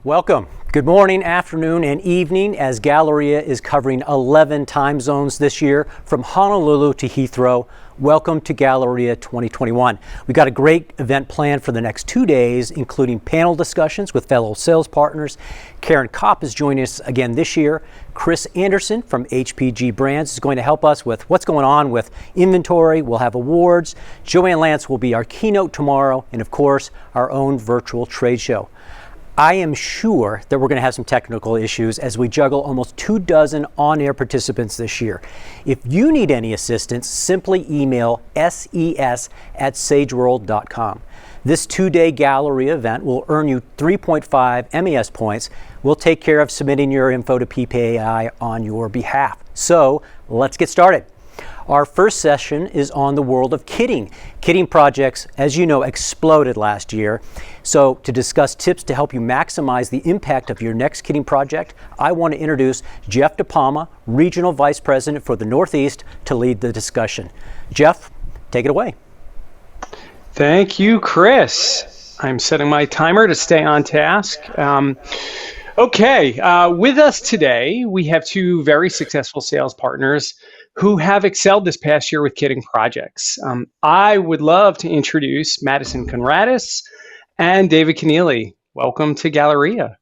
Welcome. Good morning, afternoon, and evening as Galleria is covering 11 time zones this year from Honolulu to Heathrow. Welcome to Galleria 2021. We've got a great event planned for the next 2 days, including panel discussions with fellow sales partners. Karen Kopp is joining us again this year. Chris Anderson from HPG Brands is going to help us with what's going on with inventory. We'll have awards. Joanne Lance will be our keynote tomorrow, and of course, our own virtual trade show. I am sure that we're going to have some technical issues as we juggle almost 24 on-air participants this year. If you need any assistance, simply email ses@sageworld.com. This 2-day Galleria event will earn you 3.5 MES points. We'll take care of submitting your info to PPAI on your behalf. So let's get started. Our first session is on the world of kitting. Kitting projects, as you know, exploded last year. So to discuss tips to help you maximize the impact of your next kitting project, I want to introduce Jeff DePalma, Regional Vice President for the Northeast, to lead the discussion. Jeff, take it away. Thank you, Chris. I'm setting my timer to stay on task. With us today, we have two very successful sales partners who have excelled this past year with kitting projects. I would love to introduce Madison Conradis and David Kennealey. Welcome to Galleria.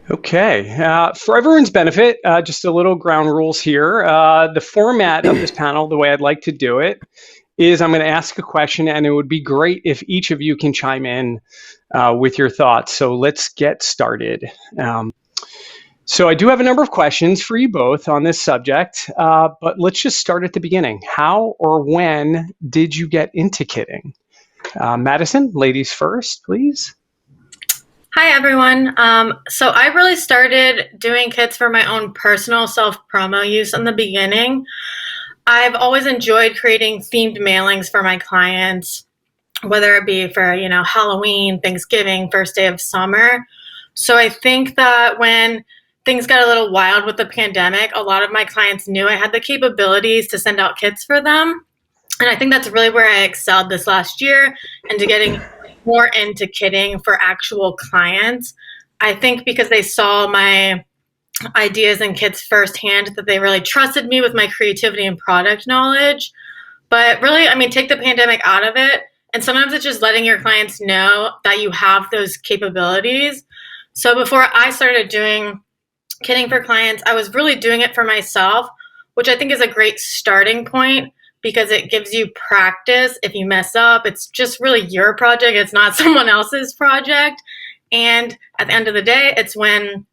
For everyone's benefit, just a little ground rules here. The format of this panel, the way I'd like to do it, is I'm going to ask a question, and it would be great if each of you can chime in with your thoughts. So let's get started. So I do have a number of questions for you both on this subject, but let's just start at the beginning. How or when did you get into kitting? Madison, ladies first, please. Hi, everyone. So I really started doing kits for my own personal self-promo use in the beginning. I've always enjoyed creating themed mailings for my clients, whether it be for, Halloween, Thanksgiving, first day of summer. So I think that when things got a little wild with the pandemic, a lot of my clients knew I had the capabilities to send out kits for them. And I think that's really where I excelled this last year into getting more into kitting for actual clients. I think because they saw my ideas and kits firsthand that they really trusted me with my creativity and product knowledge. But really, take the pandemic out of it. And sometimes it's just letting your clients know that you have those capabilities. So before I started doing kitting for clients, I was really doing it for myself, which I think is a great starting point because it gives you practice. If you mess up, it's just really your project. It's not someone else's project. And at the end of the day, it's when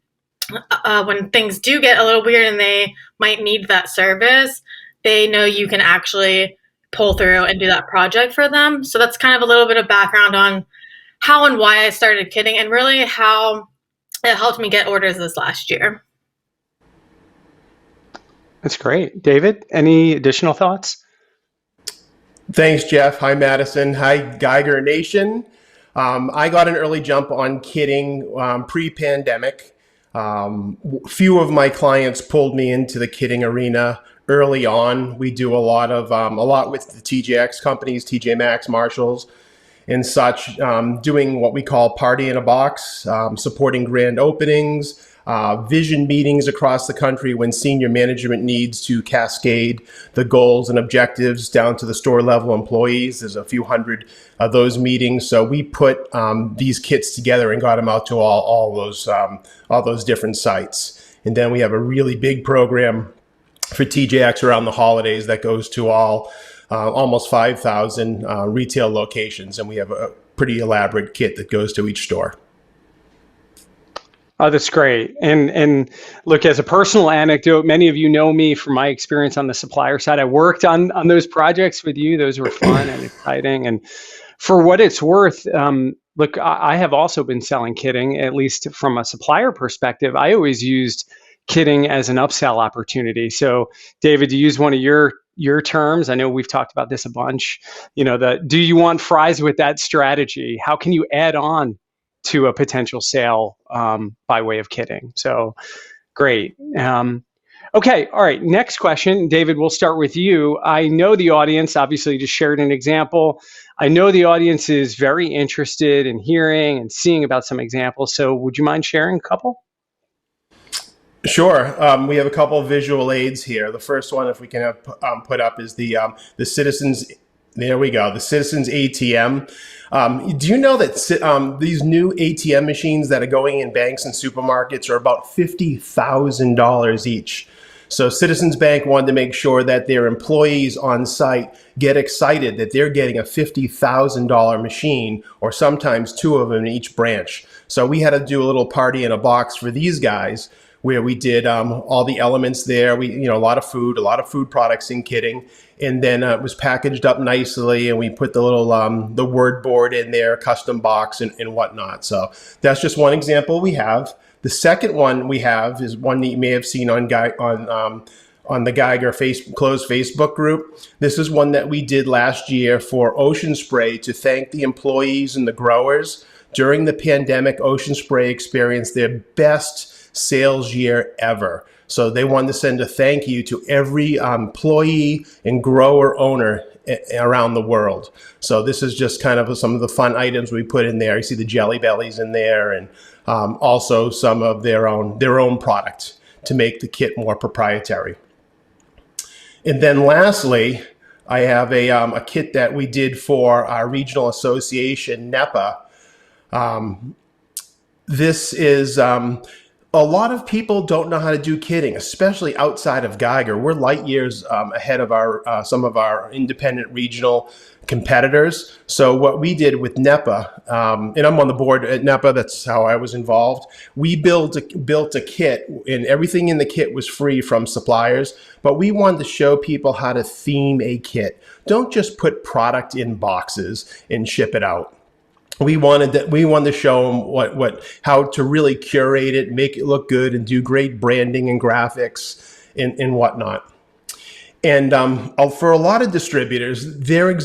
things do get a little weird and they might need that service, they know you can actually pull through and do that project for them. So that's kind of a little bit of background on how and why I started kitting and really how it helped me get orders this last year. That's great. David, any additional thoughts? Thanks, Jeff. Hi, Madison. Hi, Geiger Nation. I got an early jump on kitting pre-pandemic. Few of my clients pulled me into the kitting arena early on. We do a lot with the TJX companies, TJ Maxx, Marshalls, and such, doing what we call party in a box, supporting grand openings, vision meetings across the country when senior management needs to cascade the goals and objectives down to the store level employees. There's a few hundred of those meetings. So we put these kits together and got them out to all those different sites. And then we have a really big program for TJX around the holidays that goes to almost 5,000 retail locations, and we have a pretty elaborate kit that goes to each store. Oh, that's great. And look, as a personal anecdote, many of you know me from my experience on the supplier side. I worked on those projects with you. Those were fun and exciting. And for what it's worth, look, I have also been selling kitting, at least from a supplier perspective. I always used kitting as an upsell opportunity. So, David, to use one of your terms, I know we've talked about this a bunch, do you want fries with that strategy? How can you add on to a potential sale by way of kitting? So great. Okay, all right. Next question, David, we'll start with you. I know the audience obviously just shared an example. I know the audience is very interested in hearing and seeing about some examples. So would you mind sharing a couple? Sure. We have a couple of visual aids here. The first one, if we can have put up, is the Citizens. There we go. The Citizens ATM. Do you know that these new ATM machines that are going in banks and supermarkets are about $50,000 each? So Citizens Bank wanted to make sure that their employees on site get excited that they're getting a $50,000 machine, or sometimes two of them in each branch. So we had to do a little party in a box for these guys, where we did all the elements there. We, a lot of food products in kitting, and then it was packaged up nicely, and we put the little the word board in there, custom box and whatnot. So that's just one example we have. The second one we have is one that you may have seen on the Geiger closed Facebook group. This is one that we did last year for Ocean Spray to thank the employees and the growers. During the pandemic, Ocean Spray experienced their best sales year ever. So they wanted to send a thank you to every employee and grower owner around the world. So this is just kind of some of the fun items we put in there. You see the Jelly Bellies in there, and also some of their own product to make the kit more proprietary. And then lastly, I have a kit that we did for our regional association, NEPA. This is a lot of people don't know how to do kitting, especially outside of Geiger. We're light years ahead of some of our independent regional competitors. So what we did with NEPA, and I'm on the board at NEPA, that's how I was involved. We built a kit, and everything in the kit was free from suppliers, but we wanted to show people how to theme a kit. Don't just put product in boxes and ship it out. We wanted to show them how to really curate it, make it look good, and do great branding and graphics and whatnot. And for a lot of distributors, their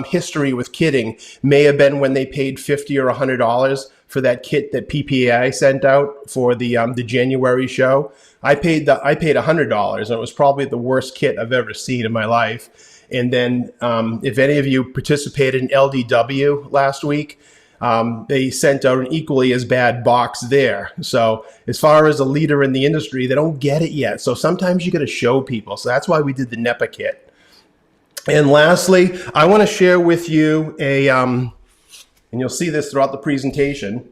history with kitting may have been when they paid $50 or $100 for that kit that PPAI sent out for the January show. I paid $100, and it was probably the worst kit I've ever seen in my life. And then if any of you participated in LDW last week, they sent out an equally as bad box there. So as far as a leader in the industry, they don't get it yet. So sometimes you got to show people. So that's why we did the NEPA kit. And lastly, I want to share with you and you'll see this throughout the presentation.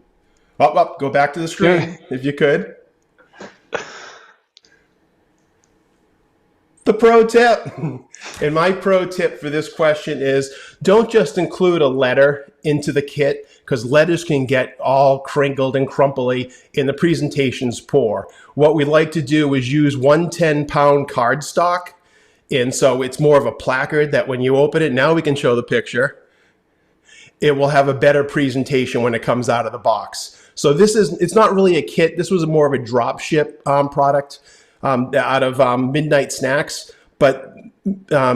Go back to the screen if you could. The pro tip. And my pro tip for this question is, don't just include a letter into the kit, because letters can get all crinkled and crumply and the presentation's poor. What we like to do is use 1 10-pound cardstock. And so it's more of a placard that when you open it, now we can show the picture. It will have a better presentation when it comes out of the box. So it's not really a kit. This was more of a drop ship product out of Midnight Snacks. But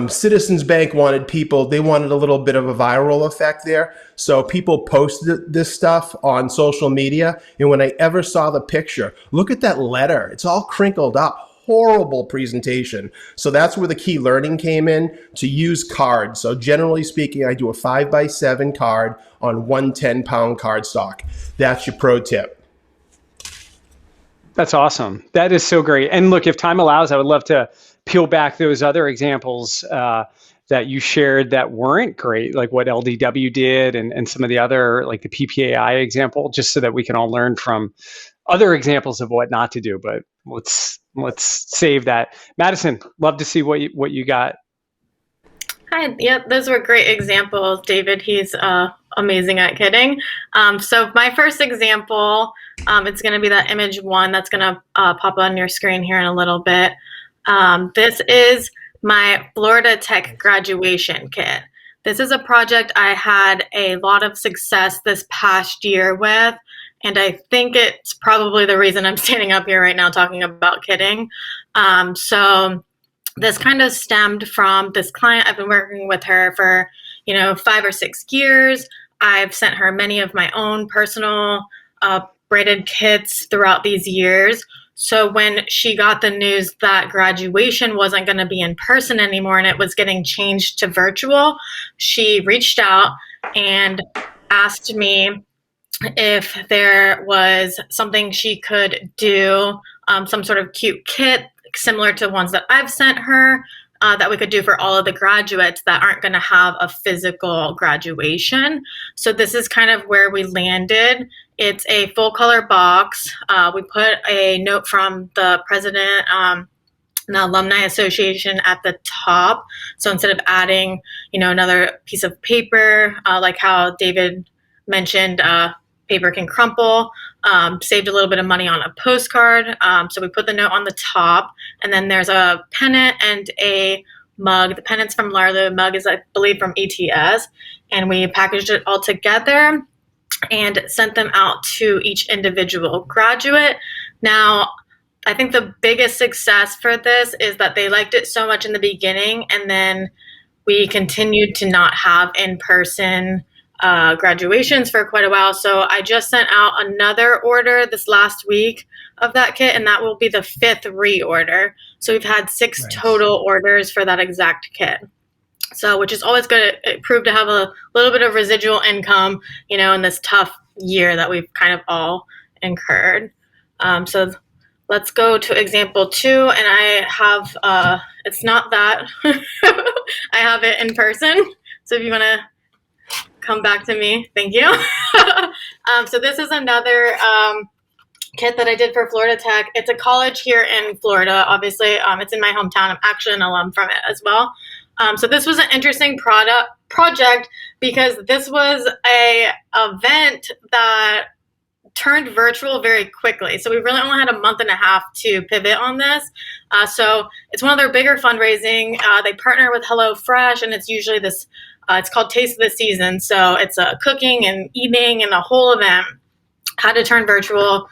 Citizens Bank wanted a little bit of a viral effect there. So people posted this stuff on social media. And when I ever saw the picture, look at that letter. It's all crinkled up. Horrible presentation. So that's where the key learning came in, to use cards. So generally speaking, I do a 5x7 card on 1 10-pound cardstock. That's your pro tip. That's awesome. That is so great. And look, if time allows, I would love to peel back those other examples that you shared that weren't great, like what LDW did and some of the other, like the PPAI example, just so that we can all learn from other examples of what not to do. But let's save that. Madison, love to see what you got. Hi, yeah, those were great examples, David. He's amazing at kitting. So my first example, it's going to be that image one that's going to pop on your screen here in a little bit. This is my Florida Tech graduation kit. This is a project I had a lot of success this past year with, and I think it's probably the reason I'm standing up here right now talking about kitting. So this kind of stemmed from this client. I've been working with her for, 5 or 6 years. I've sent her many of my own personal braided kits throughout these years. So when she got the news that graduation wasn't going to be in person anymore and it was getting changed to virtual, she reached out and asked me if there was something she could do, some sort of cute kit similar to ones that I've sent her, that we could do for all of the graduates that aren't going to have a physical graduation. So this is kind of where we landed. It's a full color box. We put a note from the president, the Alumni Association at the top. So instead of adding, another piece of paper, like how David mentioned, paper can crumple, saved a little bit of money on a postcard. So we put the note on the top, and then there's a pennant and a mug. The pennant's from Larlo, the mug is, I believe, from ETS, and we packaged it all together and sent them out to each individual graduate. Now, I think the biggest success for this is that they liked it so much in the beginning, and then we continued to not have in-person graduations for quite a while. So I just sent out another order this last week of that kit, and that will be the 5th reorder. So we've had 6 total orders for that exact kit. So, which is always good. It proved to have a little bit of residual income, in this tough year that we've kind of all incurred. So let's go to example 2, and I have, it's not that, I have it in person. So if you want to come back to me, thank you. So this is another kit that I did for Florida Tech. It's a college here in Florida. Obviously, it's in my hometown. I'm actually an alum from it as well. So this was an interesting project because this was a event that turned virtual very quickly. So we really only had a month and a half to pivot on this. So it's one of their bigger fundraising. They partner with HelloFresh, and it's usually this, it's called Taste of the Season. So it's a cooking and eating and the whole event had to turn virtual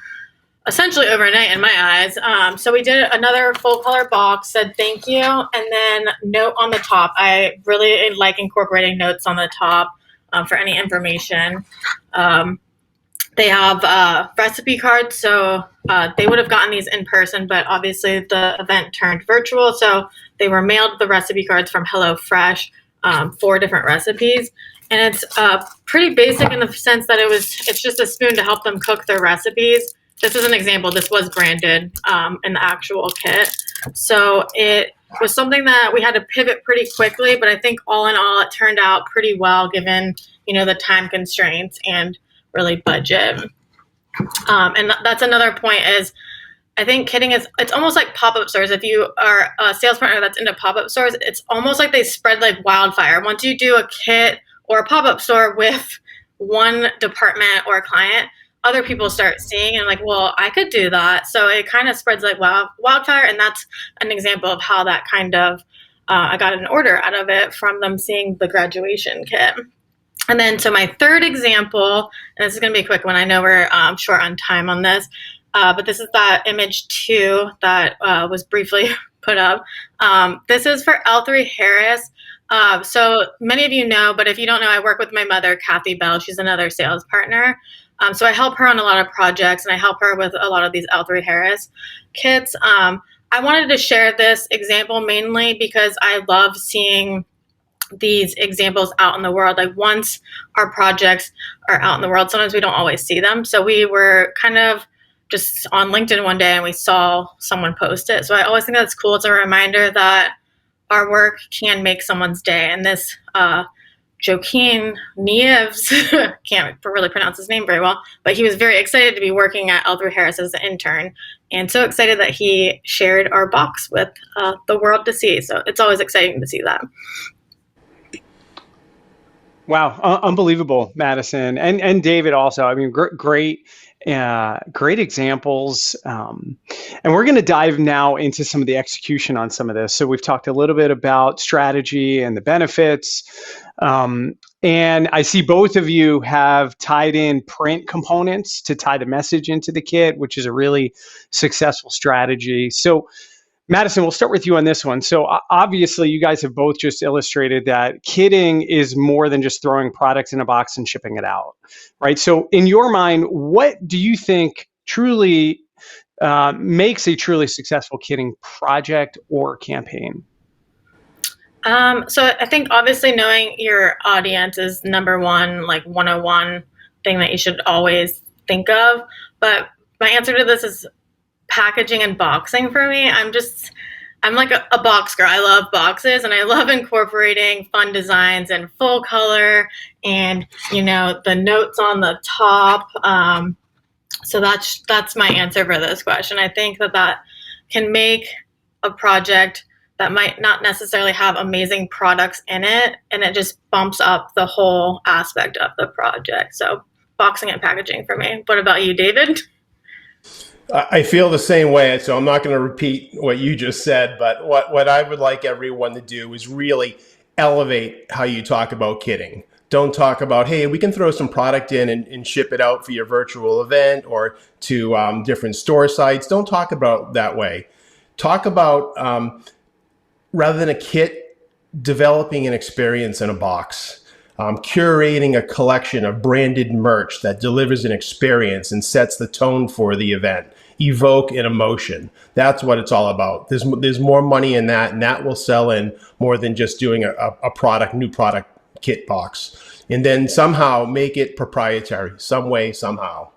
essentially overnight in my eyes. So we did another full color box, said thank you, and then note on the top. I really like incorporating notes on the top for any information. They have recipe cards, so they would have gotten these in person, but obviously the event turned virtual, so they were mailed the recipe cards from HelloFresh, 4 different recipes. And it's pretty basic in the sense that it's just a spoon to help them cook their recipes. This is an example. This was branded in the actual kit. So it was something that we had to pivot pretty quickly, but I think all in all, it turned out pretty well given, the time constraints and really budget. And that's another point is I think kitting it's almost like pop-up stores. If you are a sales partner that's into pop-up stores, it's almost like they spread like wildfire. Once you do a kit or a pop-up store with one department or a client, other people start seeing and like, well, I could do that. So it kind of spreads like wildfire. And that's an example of how that kind of, I got an order out of it from them seeing the graduation kit. And then, so my third example, and this is going to be a quick one. I know we're short on time on this, but this is that image 2 that was briefly put up. This is for L3 Harris. So many of you know, but if you don't know, I work with my mother, Kathy Bell. She's another sales partner. So I help her on a lot of projects, and I help her with a lot of these L3 Harris kits. I wanted to share this example mainly because I love seeing these examples out in the world. Like once our projects are out in the world, sometimes we don't always see them. So we were kind of just on LinkedIn one day and we saw someone post it. So I always think that's cool. It's a reminder that our work can make someone's day. And this Joaquin Nieves, can't really pronounce his name very well, but he was very excited to be working at L3 Harris as an intern, and so excited that he shared our box with the world to see. So it's always exciting to see that. Wow, unbelievable, Madison, and David also. I mean, great examples. And we're going to dive now into some of the execution on some of this. So we've talked a little bit about strategy and the benefits. And I see both of you have tied in print components to tie the message into the kit, which is a really successful strategy. So Madison, we'll start with you on this one. So obviously you guys have both just illustrated that kitting is more than just throwing products in a box and shipping it out, right? So in your mind, what do you think truly makes a truly successful kitting project or campaign? So I think obviously knowing your audience is number one, like 101 thing that you should always think of. But my answer to this is packaging and boxing for me. I'm like a box girl. I love boxes and I love incorporating fun designs and full color and, the notes on the top. So that's my answer for this question. I think that can make a project that might not necessarily have amazing products in it, and it just bumps up the whole aspect of the project. So boxing and packaging for me. What about you, David? I feel the same way, so I'm not going to repeat what you just said, but what I would like everyone to do is really elevate how you talk about kitting. Don't talk about, hey, we can throw some product in and ship it out for your virtual event or to different store sites. Don't talk about it that way. Talk about, rather than a kit, developing an experience in a box. Curating a collection of branded merch that delivers an experience and sets the tone for the event. Evoke an emotion. That's what it's all about. There's more money in that, and that will sell in more than just doing a new product kit box. And then somehow make it proprietary, some way, somehow.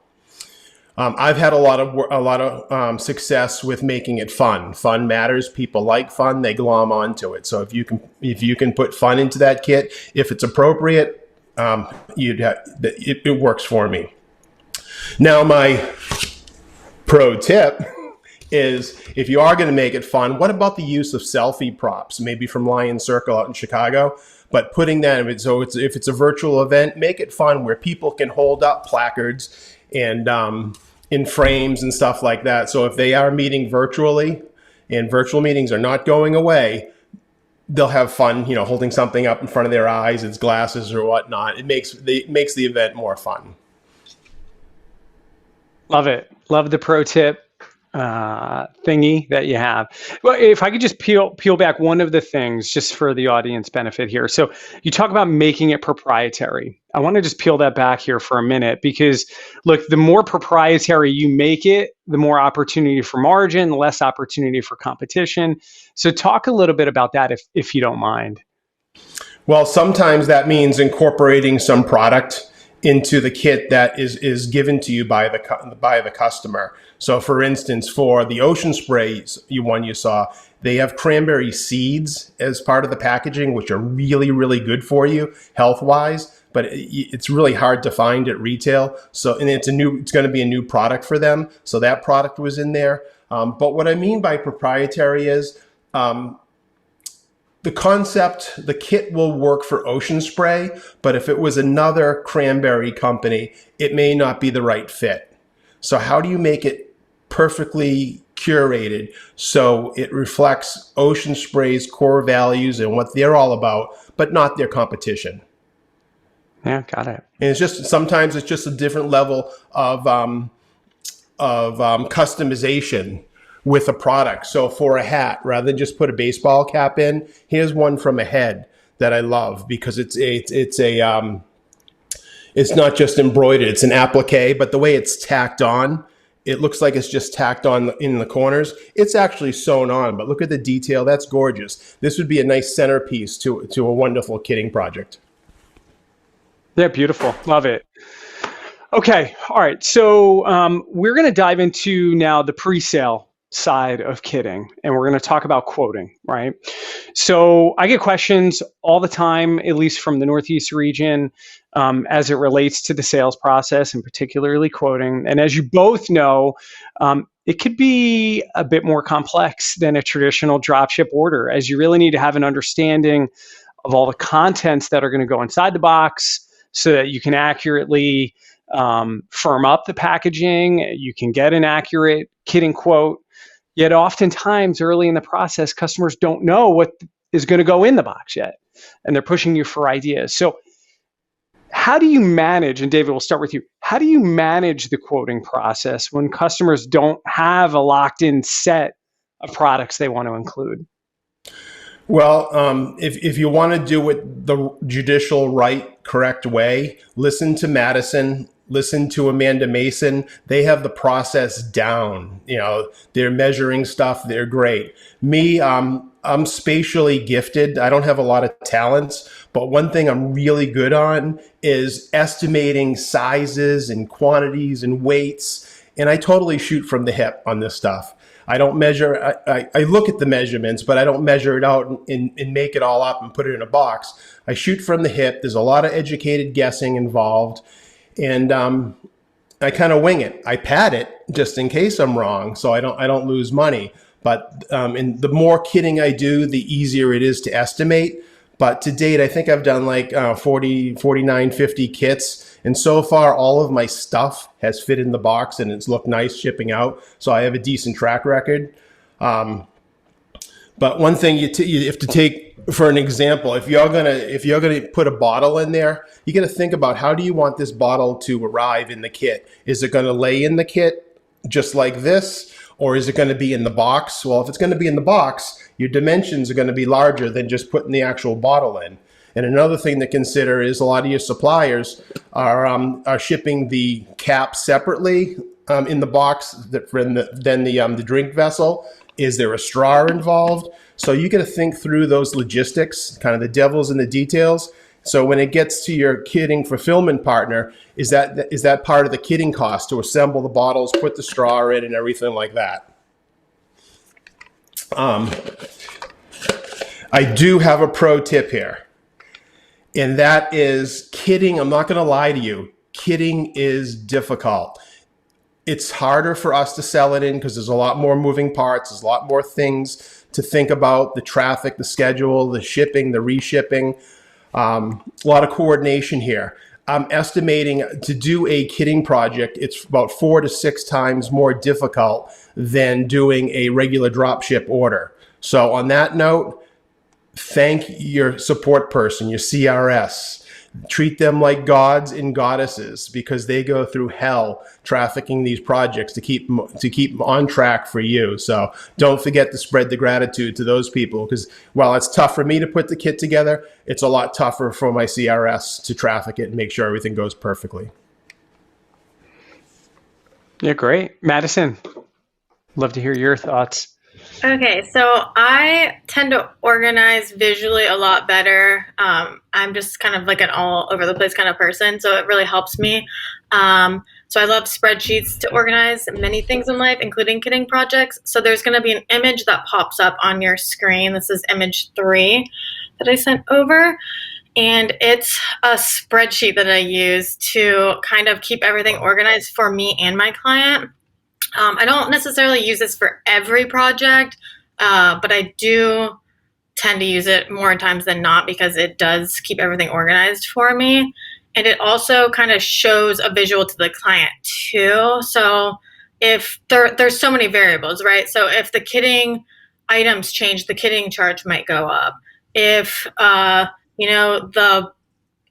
I've had a lot of success with making it fun. Fun matters. People like fun. They glom onto it. So if you can put fun into that kit, if it's appropriate, it works for me. Now, my pro tip is if you are going to make it fun, what about the use of selfie props, maybe from Lion Circle out in Chicago? But putting that in, so if it's a virtual event, make it fun where people can hold up placards and in frames and stuff like that. So if they are meeting virtually and virtual meetings are not going away, they'll have fun, holding something up in front of their eyes, it's glasses or whatnot. It makes the event more fun. Love it. Love the pro tip thingy that you have. Well, if I could just peel back one of the things just for the audience benefit here. So you talk about making it proprietary. I want to just peel that back here for a minute because look, the more proprietary you make it, the more opportunity for margin, less opportunity for competition. So talk a little bit about that if you don't mind. Well, sometimes that means incorporating some product into the kit that is given to you by the customer. So for instance, for the ocean sprays you saw, they have cranberry seeds as part of the packaging, which are really, really good for you health-wise, but it's really hard to find at retail. So, and it's going to be a new product for them. So that product was in there. But what I mean by proprietary is, the concept, the kit will work for ocean spray, but if it was another cranberry company, it may not be the right fit. So how do you make it perfectly curated so it reflects Ocean Spray's core values and what they're all about, but not their competition? Yeah, got it. And sometimes it's just a different level of customization with a product. So for a hat, rather than just put a baseball cap in, here's one from a head that I love because it's not just embroidered, it's an applique, but the way it's tacked on, it looks like it's just tacked on in the corners. It's actually sewn on, but look at the detail. That's gorgeous. This would be a nice centerpiece to a wonderful kitting project. Yeah, beautiful. Love it. Okay. All right. So we're going to dive into now the pre-sale side of kitting, and we're going to talk about quoting, right? So I get questions all the time, at least from the Northeast region, as it relates to the sales process and particularly quoting. And as you both know, it could be a bit more complex than a traditional dropship order, as you really need to have an understanding of all the contents that are going to go inside the box so that you can accurately firm up the packaging, you can get an accurate kitting quote. Yet oftentimes early in the process, customers don't know what is going to go in the box yet, and they're pushing you for ideas. So how do you manage, and David, we'll start with you, how do you manage the quoting process when customers don't have a locked-in set of products they want to include? Well, if you want to do it the judicial, correct way, listen to Madison, listen to Amanda Mason. They have the process down. You know, they're measuring stuff. They're great. Me, I'm spatially gifted. I don't have a lot of talents, but one thing I'm really good on is estimating sizes and quantities and weights. And I totally shoot from the hip on this stuff. I don't measure, I look at the measurements, but I don't measure it out and make it all up and put it in a box. I shoot from the hip. There's a lot of educated guessing involved. And I kind of wing it. I pad it just in case I'm wrong, so I don't lose money. But and the more kitting I do, the easier it is to estimate. But to date, I think I've done like 40, 49, 50 kits. And so far, all of my stuff has fit in the box and it's looked nice shipping out. So I have a decent track record. But one thing you have to take for an example, if you're gonna put a bottle in there, you got to think about, how do you want this bottle to arrive in the kit? Is it going to lay in the kit just like this, or is it going to be in the box? Well, if it's going to be in the box, your dimensions are going to be larger than just putting the actual bottle in. And another thing to consider is a lot of your suppliers are shipping the cap separately in the box than the drink vessel. Is there a straw involved? So you got to think through those logistics, kind of the devil's in the details. So when it gets to your kitting fulfillment partner, is that part of the kitting cost to assemble the bottles, put the straw in, and everything like that? I do have a pro tip here. And that is kitting. I'm not going to lie to you. Kitting is difficult. It's harder for us to sell it in because there's a lot more moving parts. There's a lot more things to think about: the traffic, the schedule, the shipping, the reshipping. A lot of coordination here. I'm estimating to do a kitting project, it's about 4 to 6 times more difficult than doing a regular drop ship order. So on that note, thank your support person, your CRS. Treat them like gods and goddesses, because they go through hell trafficking these projects to keep on track for you. So don't forget to spread the gratitude to those people, because while it's tough for me to put the kit together, it's a lot tougher for my CRS to traffic it and make sure everything goes perfectly. Yeah, great. Madison, love to hear your thoughts. Okay, so I tend to organize visually a lot better. I'm just kind of like an all over the place kind of person, so it really helps me. So I love spreadsheets to organize many things in life, including kitting projects. So there's going to be an image that pops up on your screen. This is image 3 that I sent over. And it's a spreadsheet that I use to kind of keep everything organized for me and my client. I don't necessarily use this for every project, but I do tend to use it more times than not because it does keep everything organized for me. And it also kind of shows a visual to the client too. So if there's so many variables, right? So if the kitting items change, the kitting charge might go up. If, the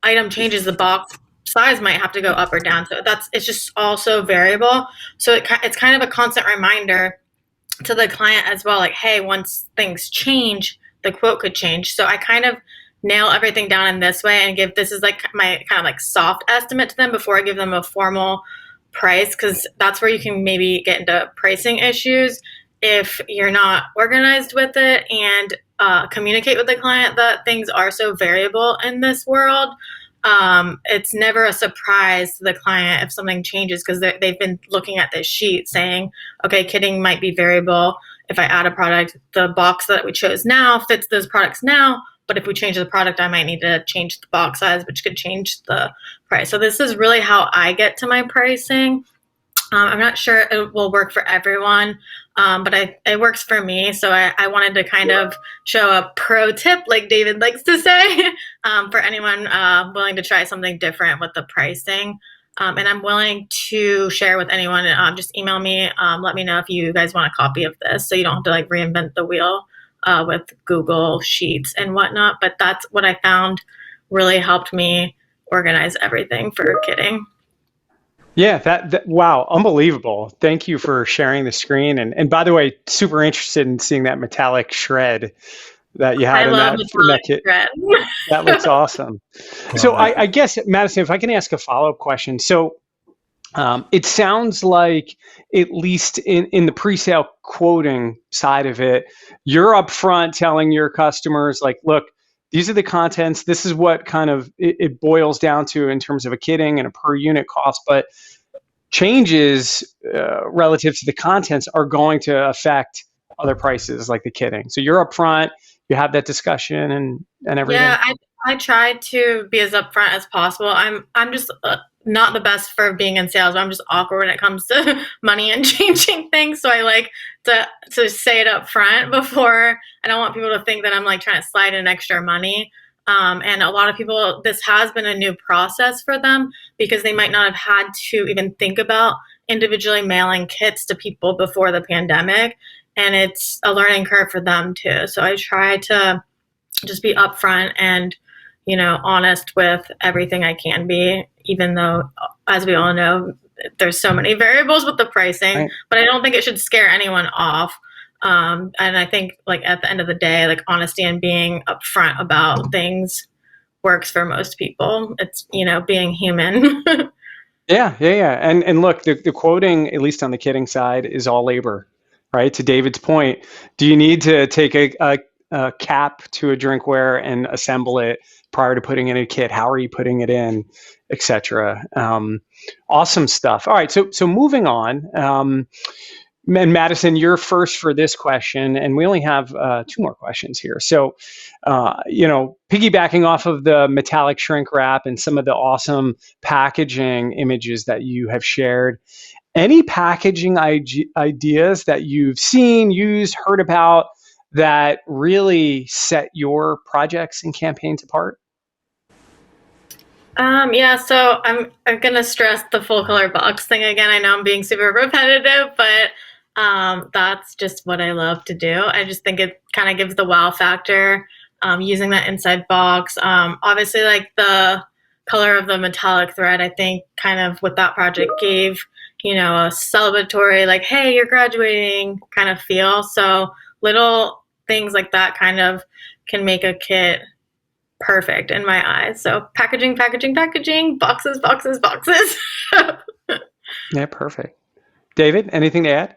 item changes, the box size might have to go up or down. So it's just also variable. So it's kind of a constant reminder to the client as well, like, hey, once things change, the quote could change. So I kind of nail everything down in this way and this is like my kind of like soft estimate to them before I give them a formal price, because that's where you can maybe get into pricing issues if you're not organized with it and communicate with the client that things are so variable in this world. It's never a surprise to the client if something changes, because they've been looking at this sheet saying, okay, kitting might be variable. If I add a product, the box that we chose now fits those products now, but if we change the product, I might need to change the box size, which could change the price. So this is really how I get to my pricing. I'm not sure it will work for everyone, but it works for me. So I wanted to kind of show a pro tip, like David likes to say, for anyone willing to try something different with the pricing. And I'm willing to share with anyone. Just email me. Let me know if you guys want a copy of this, so you don't have to like reinvent the wheel with Google Sheets and whatnot. But that's what I found really helped me organize everything for kitting. Yeah, that wow, unbelievable. Thank you for sharing the screen. And by the way, super interested in seeing that metallic shred that you had in that kit. Shred. That looks awesome. So I guess, Madison, if I can ask a follow-up question. So It sounds like, at least in the pre-sale quoting side of it, you're upfront telling your customers, like, look, these are the contents. This is what kind of it boils down to in terms of a kitting and a per unit cost. But changes relative to the contents are going to affect other prices like the kitting. So you're upfront, you have that discussion and everything. Yeah, I try to be as upfront as possible. I'm just not the best for being in sales. I'm just awkward when it comes to money and changing things. So I like to say it up front before. I don't want people to think that I'm like trying to slide in extra money. And a lot of people, this has been a new process for them because they might not have had to even think about individually mailing kits to people before the pandemic. And it's a learning curve for them too. So I try to just be upfront and, honest with everything I can be, even though, as we all know, there's so many variables with the pricing, right. But I don't think it should scare anyone off. And I think, like, at the end of the day, like, honesty and being upfront about things works for most people. It's, being human. Yeah. And look, the quoting, at least on the kitting side, is all labor, right? To David's point, do you need to take a cap to a drinkware and assemble it prior to putting in a kit? How are you putting it in, etc.? Awesome stuff. All right, so moving on. And Madison, you're first for this question, and we only have 2 more questions here. So, piggybacking off of the metallic shrink wrap and some of the awesome packaging images that you have shared, any packaging ideas that you've seen, used, heard about that really set your projects and campaigns apart? Yeah, so I'm going to stress the full color box thing again. I know I'm being super repetitive, but that's just what I love to do. I just think it kind of gives the wow factor, using that inside box. Obviously, like, the color of the metallic thread, I think kind of with that project gave, a celebratory, like, hey, you're graduating kind of feel. So little things like that kind of can make a kit perfect in my eyes. So packaging, boxes. Yeah, perfect. David, anything to add?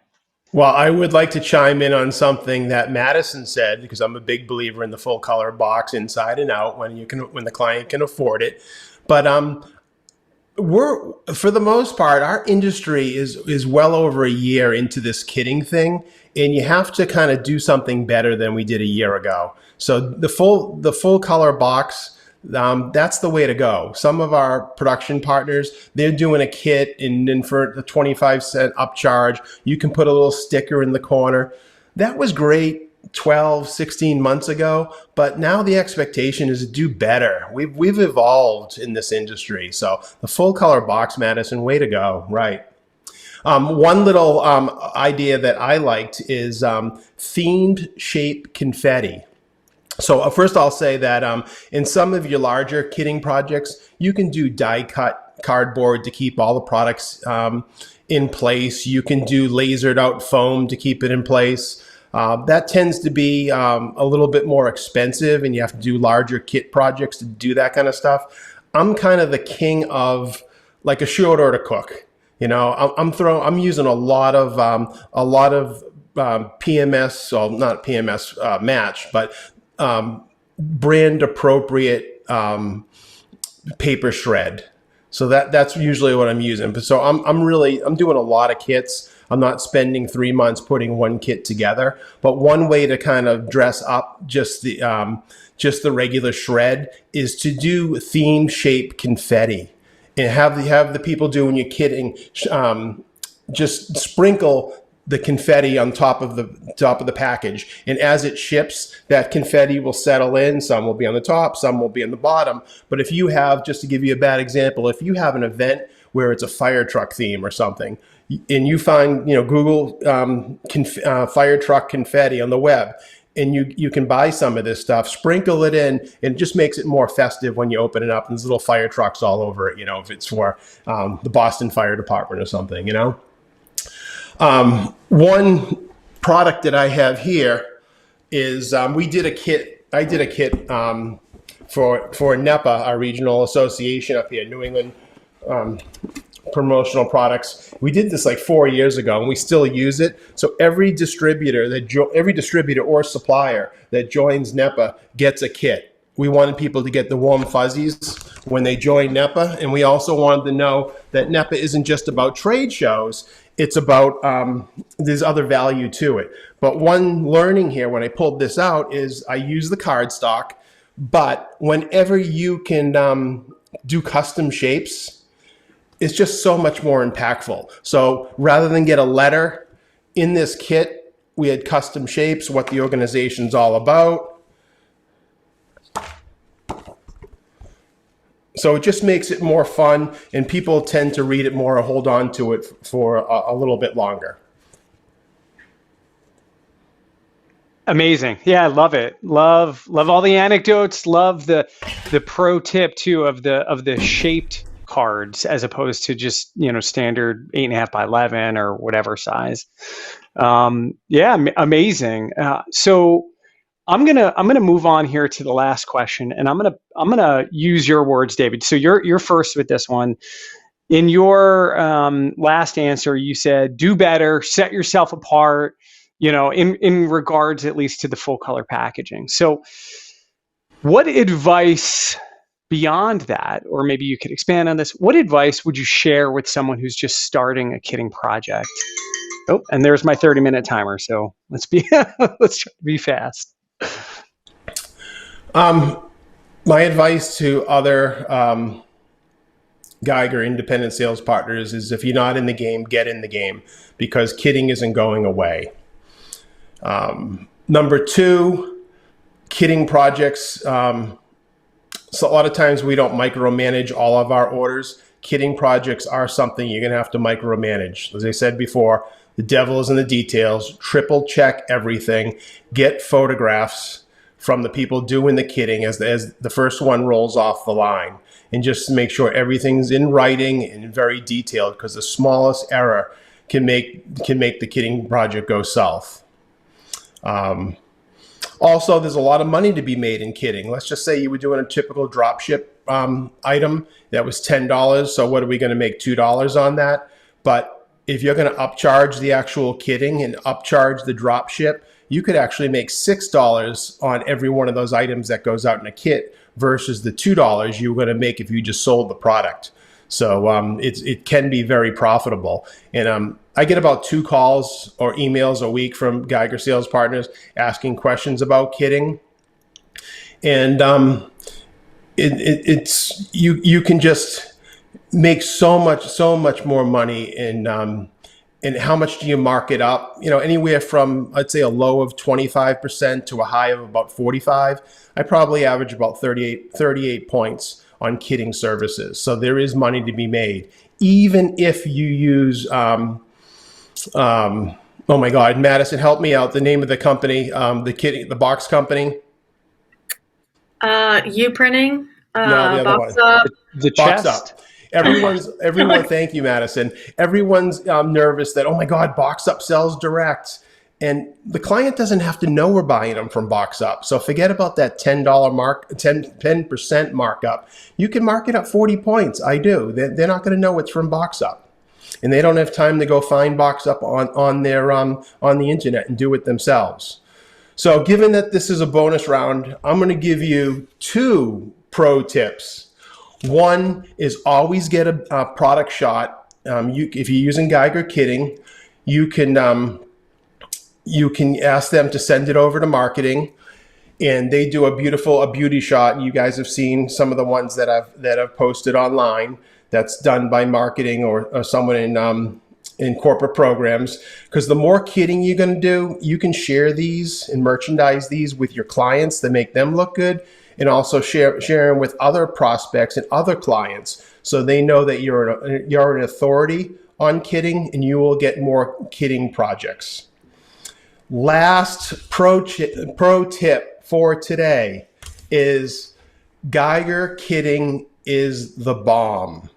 Well, I would like to chime in on something that Madison said, because I'm a big believer in the full color box inside and out when the client can afford it. But for the most part, our industry is well over a year into this kitting thing, and you have to kind of do something better than we did a year ago. So the full color box, that's the way to go. Some of our production partners, they're doing a kit, and then for the 25-cent upcharge, you can put a little sticker in the corner. That was great 12, 16 months ago, but now the expectation is to do better. We've evolved in this industry. So the full color box, Madison, way to go. Right. One little idea that I liked is themed shape confetti. So first I'll say that in some of your larger kitting projects, you can do die cut cardboard to keep all the products in place. You can do lasered out foam to keep it in place. That tends to be a little bit more expensive, and you have to do larger kit projects to do that kind of stuff. I'm kind of the king of, like, a short order cook. I'm using a lot of PMS, well, not PMS match, but brand appropriate paper shred. So that's usually what I'm using. So I'm doing a lot of kits. I'm not spending 3 months putting one kit together. But one way to kind of dress up just the regular shred is to do theme shape confetti, and have the people doing your kitting just sprinkle the confetti on top of the package, and as it ships, that confetti will settle in. Some will be on the top, some will be on the bottom. But if you have, just to give you a bad example, if you have an event where it's a fire truck theme or something, and you find, Google fire truck confetti on the web, and you can buy some of this stuff, sprinkle it in, and it just makes it more festive when you open it up. And there's little fire trucks all over it, if it's for the Boston Fire Department or something, One product that I have here is I did a kit for NEPA, our regional association up here, New England promotional products. We did this like 4 years ago, and we still use it. So every distributor or supplier that joins NEPA gets a kit. We wanted people to get the warm fuzzies when they join NEPA, and we also wanted to know that NEPA isn't just about trade shows. It's about there's other value to it. But one learning here when I pulled this out is I use the cardstock, but whenever you can do custom shapes, it's just so much more impactful. So rather than get a letter in this kit, we had custom shapes, what the organization's all about. So it just makes it more fun, and people tend to read it more or hold on to it for a little bit longer. Amazing. Yeah, I love it. Love all the anecdotes. Love the pro tip too of the shaped cards as opposed to just, standard 8.5 by 11 or whatever size. Yeah, amazing. So I'm gonna move on here to the last question, and I'm gonna use your words, David. So you're first with this one. In your last answer, you said do better, set yourself apart. In regards at least to the full color packaging. So, what advice beyond that, or maybe you could expand on this? What advice would you share with someone who's just starting a kitting project? Oh, and there's my 30-minute timer. So let's try to be fast. My advice to other Geiger independent sales partners is if you're not in the game, get in the game, because kitting isn't going away. Number two, kitting projects. So a lot of times we don't micromanage all of our orders. Kitting projects are something you're going to have to micromanage. As I said before, the devil is in the details. Triple check everything. Get photographs from the people doing the kitting as the first one rolls off the line, and just make sure everything's in writing and very detailed, because the smallest error can make the kitting project go south. Also, there's a lot of money to be made in kitting. Let's just say you were doing a typical drop ship item that was $10. So what are we going to make, $2 on that? But if you're going to upcharge the actual kitting and upcharge the drop ship, you could actually make $6 on every one of those items that goes out in a kit versus the $2 you were going to make if you just sold the product. So it can be very profitable. And I get about 2 calls or emails a week from Geiger sales partners asking questions about kitting. And you can just make so much more money. And how much do you mark it up? Anywhere from, I'd say, a low of 25% to a high of about 45. I probably average about 38 points on kitting services. So there is money to be made, even if you use, oh my God, Madison, help me out. The name of the company, the box company. U-printing. No, the other Box one. Up. The Box chest. Up. Everyone, thank you, Madison. Everyone's nervous that, oh my God, Box Up sells direct. And the client doesn't have to know we're buying them from Box Up. So forget about that $10 mark, 10% markup. You can mark it up 40 points. I do. They're not going to know it's from Box Up. And they don't have time to go find Box Up on the internet and do it themselves. So given that this is a bonus round, I'm going to give you 2 pro tips. One is always get a product shot. If you're using Geiger kitting, you can ask them to send it over to marketing, and they do a beauty shot. You guys have seen some of the ones that I've posted online. That's done by marketing or someone in corporate programs. Because the more kitting you're going to do, you can share these and merchandise these with your clients that make them look good, and also share them with other prospects and other clients, so they know that you're an authority on kitting, and you will get more kitting projects. Last pro tip for today is Geiger kitting is the bomb.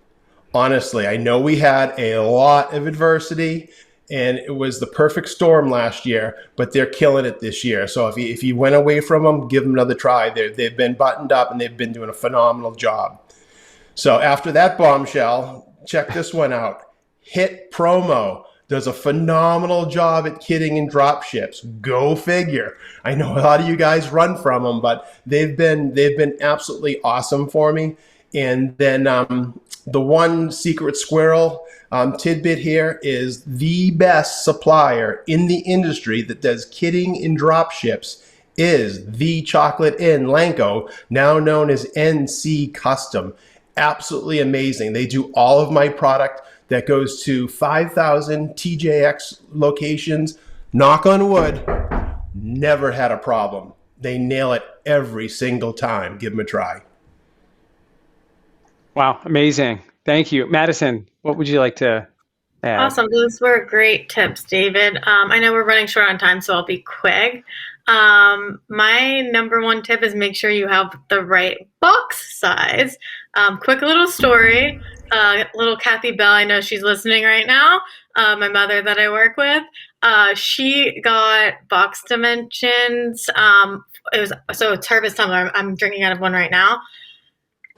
Honestly, I know we had a lot of adversity, and it was the perfect storm last year, but they're killing it this year. So if you went away from them, give them another try. They've been buttoned up, and they've been doing a phenomenal job. So after that bombshell, check this one out. Hit Promo does a phenomenal job at kitting and drop ships. Go figure. I know a lot of you guys run from them, but they've been absolutely awesome for me. And then the one secret squirrel tidbit here is the best supplier in the industry that does kitting and drop ships is the Chocolate Inn Lanco, now known as NC Custom. Absolutely amazing. They do all of my product that goes to 5,000 TJX locations. Knock on wood, never had a problem. They nail it every single time. Give them a try. Wow, amazing. Thank you. Madison, what would you like to add? Awesome. Those were great tips, David. I know we're running short on time, so I'll be quick. My number one tip is make sure you have the right box size. Quick little story. Little Kathy Bell, I know she's listening right now. My mother that I work with, she got box dimensions. It's Turvis tumbler. I'm drinking out of one right now.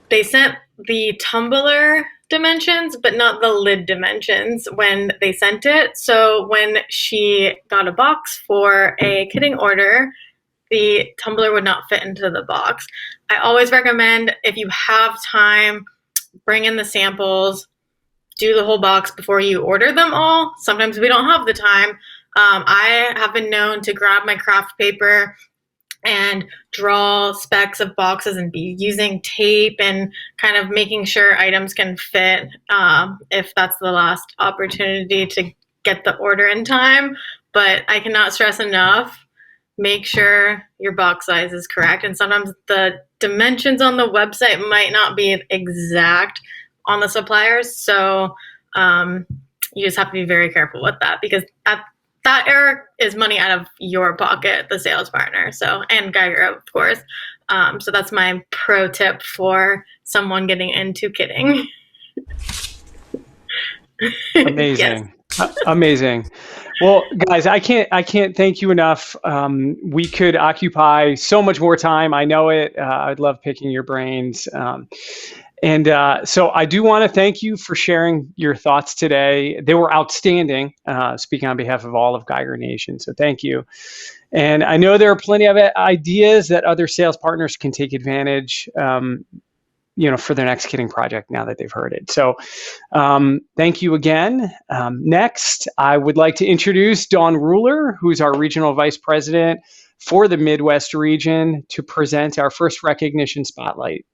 They sent the tumbler dimensions, but not the lid dimensions when they sent it. So when she got a box for a kitting order, the tumbler would not fit into the box. I always recommend, if you have time, bring in the samples, do the whole box before you order them all. Sometimes we don't have the time. I have been known to grab my craft paper and draw specs of boxes and be using tape and kind of making sure items can fit if that's the last opportunity to get the order in time. But I cannot stress enough, make sure your box size is correct. And sometimes the dimensions on the website might not be exact on the suppliers. So you just have to be very careful with that, because that error is money out of your pocket, the sales partner. So, and Geiger, of course. So that's my pro tip for someone getting into kitting. Amazing. Yes. Amazing. Well, guys, I can't thank you enough. We could occupy so much more time. I know it. I'd love picking your brains. So I do want to thank you for sharing your thoughts today. They were outstanding, speaking on behalf of all of Geiger Nation. So thank you. And I know there are plenty of ideas that other sales partners can take advantage, for their next kitting project now that they've heard it. So thank you again. Next, I would like to introduce Dawn Ruler, who's our Regional Vice President for the Midwest region, to present our first recognition spotlight.